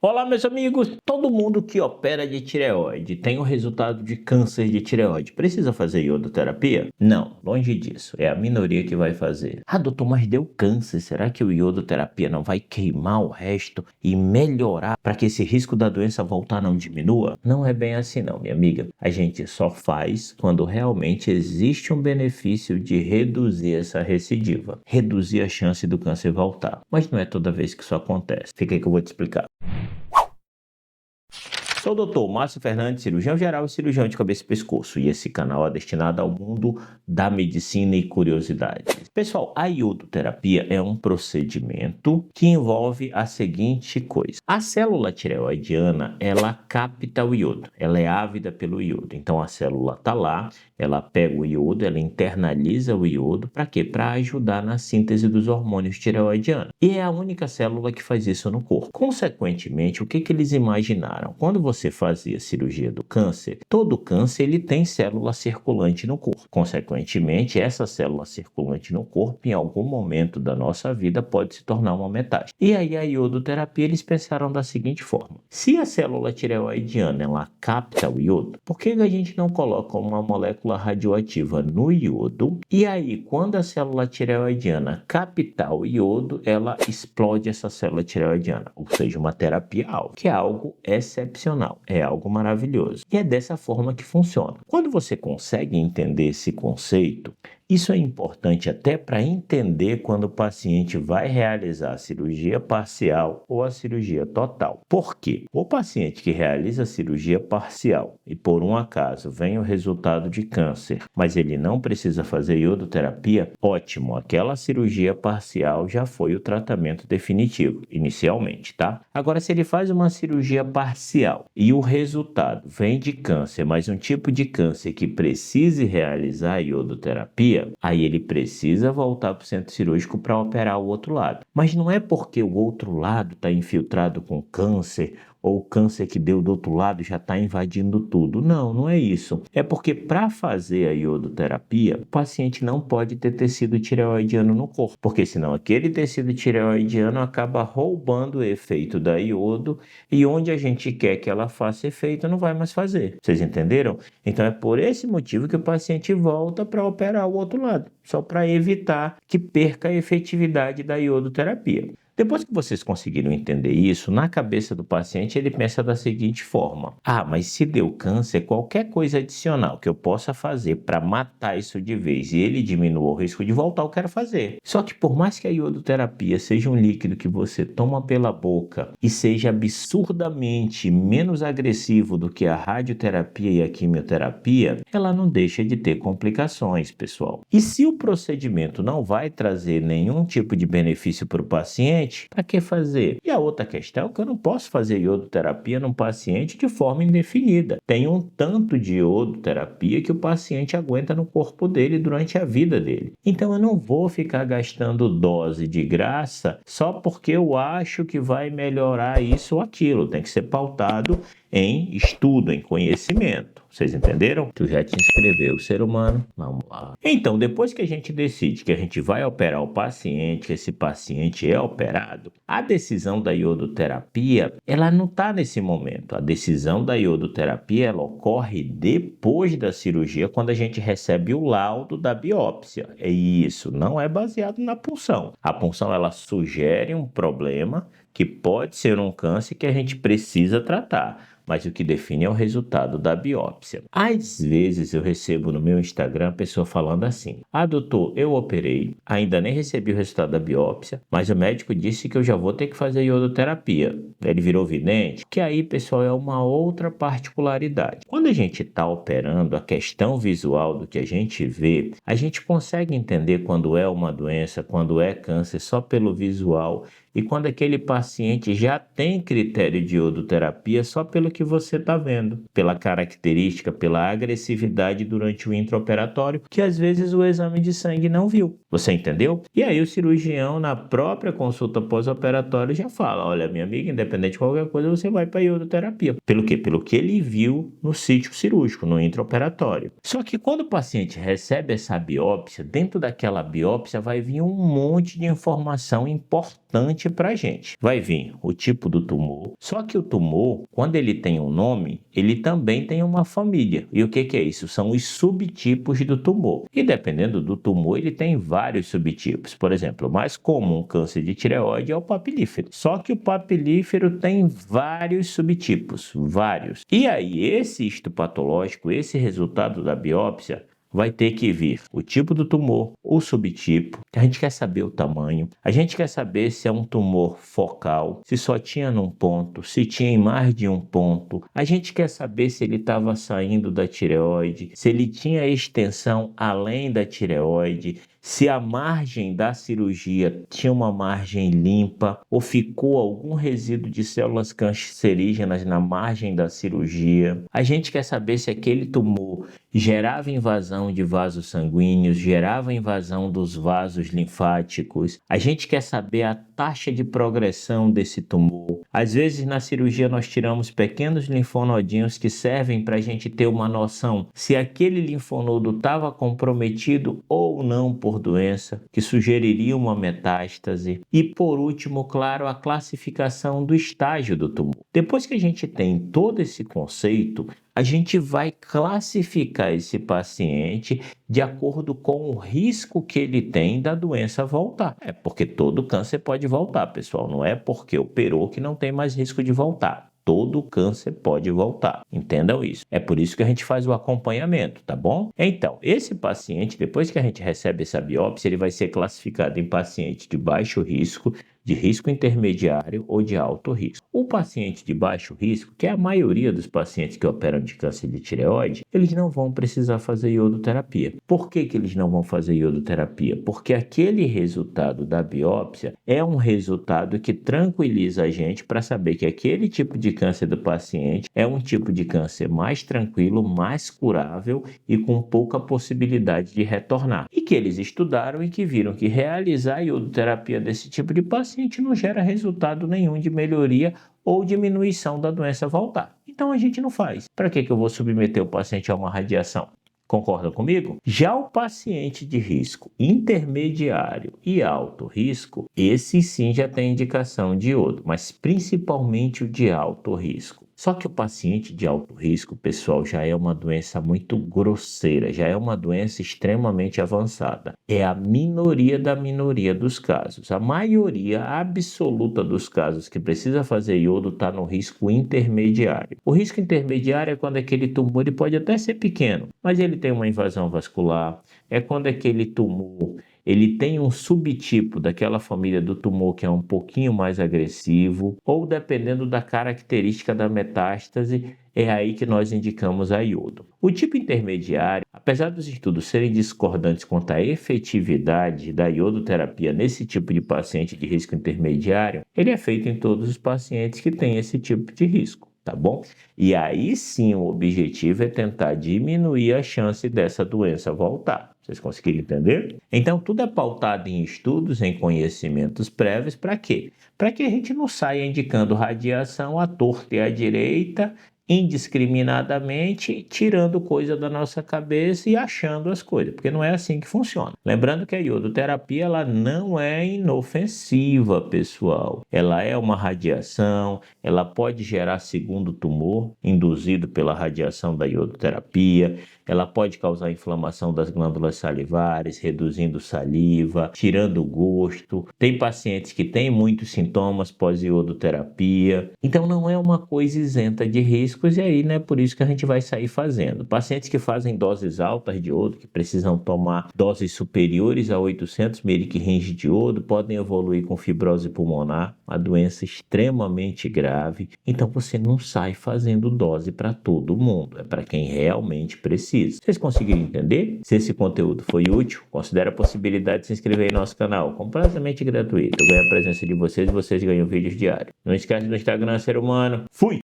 Olá, meus amigos! Todo mundo que opera de tireoide tem o resultado de câncer de tireoide. Precisa fazer iodoterapia? Não, longe disso. É a minoria que vai fazer. Ah, doutor, mas deu câncer. Será que o iodoterapia não vai queimar o resto e melhorar para que esse risco da doença voltar não diminua? Não é bem assim não, minha amiga. A gente só faz quando realmente existe um benefício de reduzir essa recidiva, reduzir a chance do câncer voltar. Mas não é toda vez que isso acontece. Fica aí que eu vou te explicar. Sou o Dr. Márcio Fernandes, cirurgião geral e cirurgião de cabeça e pescoço, e esse canal é destinado ao mundo da medicina e curiosidades. Pessoal, a iodoterapia é um procedimento que envolve a seguinte coisa. A célula tireoidiana, ela capta o iodo, ela é ávida pelo iodo. Então a célula está lá, ela pega o iodo, ela internaliza o iodo, para quê? Para ajudar na síntese dos hormônios tireoidianos. E é a única célula que faz isso no corpo. Consequentemente, o que eles imaginaram? Quando você fazia cirurgia do câncer, todo câncer ele tem célula circulante no corpo. Consequentemente, essa célula circulante no corpo, em algum momento da nossa vida, pode se tornar uma metástase. E aí a iodoterapia, eles pensaram da seguinte forma: se a célula tireoidiana ela capta o iodo, por que a gente não coloca uma molécula radioativa no iodo? E aí, quando a célula tireoidiana captar o iodo, ela explode essa célula tireoidiana, ou seja, uma terapia-alvo, que é algo excepcional. É algo maravilhoso. E é dessa forma que funciona. Quando você consegue entender esse conceito, isso é importante até para entender quando o paciente vai realizar a cirurgia parcial ou a cirurgia total. Por quê? O paciente que realiza a cirurgia parcial e por um acaso vem o resultado de câncer, mas ele não precisa fazer iodoterapia, ótimo, aquela cirurgia parcial já foi o tratamento definitivo, inicialmente, tá? Agora, se ele faz uma cirurgia parcial e o resultado vem de câncer, mas um tipo de câncer que precise realizar a iodoterapia, aí ele precisa voltar para o centro cirúrgico para operar o outro lado. Mas não é porque o outro lado está infiltrado com câncer ou o câncer que deu do outro lado já está invadindo tudo. Não, não é isso. É porque para fazer a iodoterapia, o paciente não pode ter tecido tireoidiano no corpo, porque senão aquele tecido tireoidiano acaba roubando o efeito da iodo e onde a gente quer que ela faça efeito não vai mais fazer. Vocês entenderam? Então é por esse motivo que o paciente volta para operar o outro lado, só para evitar que perca a efetividade da iodoterapia. Depois que vocês conseguiram entender isso, na cabeça do paciente ele pensa da seguinte forma: ah, mas se deu câncer, qualquer coisa adicional que eu possa fazer para matar isso de vez e ele diminua o risco de voltar, eu quero fazer. Só que por mais que a iodoterapia seja um líquido que você toma pela boca e seja absurdamente menos agressivo do que a radioterapia e a quimioterapia, ela não deixa de ter complicações, pessoal. E se o procedimento não vai trazer nenhum tipo de benefício para o paciente, para que fazer? E a outra questão é que eu não posso fazer iodoterapia num paciente de forma indefinida. Tem um tanto de iodoterapia que o paciente aguenta no corpo dele durante a vida dele. Então eu não vou ficar gastando dose de graça só porque eu acho que vai melhorar isso ou aquilo. Tem que ser pautado em estudo, em conhecimento. Vocês entenderam? Tu já te inscreveu, ser humano? Vamos lá. Então, depois que a gente decide que a gente vai operar o paciente, que esse paciente é operado, a decisão da iodoterapia, ela não está nesse momento. A decisão da iodoterapia, ela ocorre depois da cirurgia, quando a gente recebe o laudo da biópsia. É isso, não é baseado na punção. A punção, ela sugere um problema que pode ser um câncer que a gente precisa tratar, mas o que define é o resultado da biópsia. Às vezes eu recebo no meu Instagram a pessoa falando assim: ah, doutor, eu operei, ainda nem recebi o resultado da biópsia, mas o médico disse que eu já vou ter que fazer iodoterapia. Ele virou vidente? Que aí, pessoal, é uma outra particularidade. Quando a gente está operando, a questão visual do que a gente vê, a gente consegue entender quando é uma doença, quando é câncer, só pelo visual. E quando aquele paciente já tem critério de iodoterapia só pelo que você está vendo, pela característica, pela agressividade durante o intraoperatório, que às vezes o exame de sangue não viu. Você entendeu? E aí o cirurgião, na própria consulta pós-operatória, já fala: olha, minha amiga, independente de qualquer coisa, você vai para a iodoterapia. Pelo quê? Pelo que ele viu no sítio cirúrgico, no intraoperatório. Só que quando o paciente recebe essa biópsia, dentro daquela biópsia vai vir um monte de informação importante para a gente. Vai vir o tipo do tumor. Só que o tumor, quando ele tem um nome, ele também tem uma família. E o que é isso? São os subtipos do tumor. E dependendo do tumor, ele tem vários subtipos. Por exemplo, o mais comum câncer de tireoide é o papilífero. Só que o papilífero tem vários subtipos, vários. E aí, esse histopatológico, esse resultado da biópsia, vai ter que vir o tipo do tumor, o subtipo, a gente quer saber o tamanho, a gente quer saber se é um tumor focal, se só tinha num ponto, se tinha em mais de um ponto, a gente quer saber se ele estava saindo da tireoide, se ele tinha extensão além da tireoide, se a margem da cirurgia tinha uma margem limpa ou ficou algum resíduo de células cancerígenas na margem da cirurgia. A gente quer saber se aquele tumor gerava invasão de vasos sanguíneos, gerava invasão dos vasos linfáticos. A gente quer saber a taxa de progressão desse tumor. Às vezes na cirurgia nós tiramos pequenos linfonodinhos que servem para a gente ter uma noção se aquele linfonodo estava comprometido ou não por doença, que sugeriria uma metástase. E por último, claro, a classificação do estágio do tumor. Depois que a gente tem todo esse conceito, a gente vai classificar esse paciente de acordo com o risco que ele tem da doença voltar. É porque todo câncer pode voltar, pessoal. Não é porque operou que não tem mais risco de voltar. Todo câncer pode voltar, entendam isso. É por isso que a gente faz o acompanhamento, tá bom? Então, esse paciente, depois que a gente recebe essa biópsia, ele vai ser classificado em paciente de baixo risco, de risco intermediário ou de alto risco. O paciente de baixo risco, que é a maioria dos pacientes que operam de câncer de tireoide, eles não vão precisar fazer iodoterapia. Por que eles não vão fazer iodoterapia? Porque aquele resultado da biópsia é um resultado que tranquiliza a gente para saber que aquele tipo de câncer do paciente é um tipo de câncer mais tranquilo, mais curável e com pouca possibilidade de retornar. E que eles estudaram e que viram que realizar a iodoterapia desse tipo de paciente não gera resultado nenhum de melhoria ou diminuição da doença voltar. Então a gente não faz. Para que eu vou submeter o paciente a uma radiação? Concorda comigo? Já o paciente de risco intermediário e alto risco, esse sim já tem indicação de iodo, mas principalmente o de alto risco. Só que o paciente de alto risco, pessoal, já é uma doença muito grosseira, já é uma doença extremamente avançada. É a minoria da minoria dos casos. A maioria absoluta dos casos que precisa fazer iodo está no risco intermediário. O risco intermediário é quando aquele tumor ele pode até ser pequeno, mas ele tem uma invasão vascular, é quando aquele tumor ele tem um subtipo daquela família do tumor que é um pouquinho mais agressivo, ou dependendo da característica da metástase, é aí que nós indicamos a iodo. O tipo intermediário, apesar dos estudos serem discordantes quanto à efetividade da iodoterapia nesse tipo de paciente de risco intermediário, ele é feito em todos os pacientes que têm esse tipo de risco. Tá bom? E aí sim o objetivo é tentar diminuir a chance dessa doença voltar. Vocês conseguiram entender? Então tudo é pautado em estudos, em conhecimentos prévios. Para quê? Para que a gente não saia indicando radiação à torta e à direita, indiscriminadamente, tirando coisa da nossa cabeça e achando as coisas, porque não é assim que funciona. Lembrando que a iodoterapia ela não é inofensiva, pessoal. Ela é uma radiação, ela pode gerar segundo tumor induzido pela radiação da iodoterapia, ela pode causar inflamação das glândulas salivares, reduzindo saliva, tirando o gosto. Tem pacientes que têm muitos sintomas pós-iodoterapia. Então não é uma coisa isenta de riscos e aí, né, por isso que a gente vai sair fazendo. Pacientes que fazem doses altas de iodo, que precisam tomar doses superiores a 800 mg de iodo, podem evoluir com fibrose pulmonar, uma doença extremamente grave. Então você não sai fazendo dose para todo mundo, é para quem realmente precisa. Vocês conseguiram entender? Se esse conteúdo foi útil, considere a possibilidade de se inscrever em nosso canal, completamente gratuito. Eu ganho a presença de vocês e vocês ganham vídeos diários. Não esquece do Instagram Ser Humano. Fui!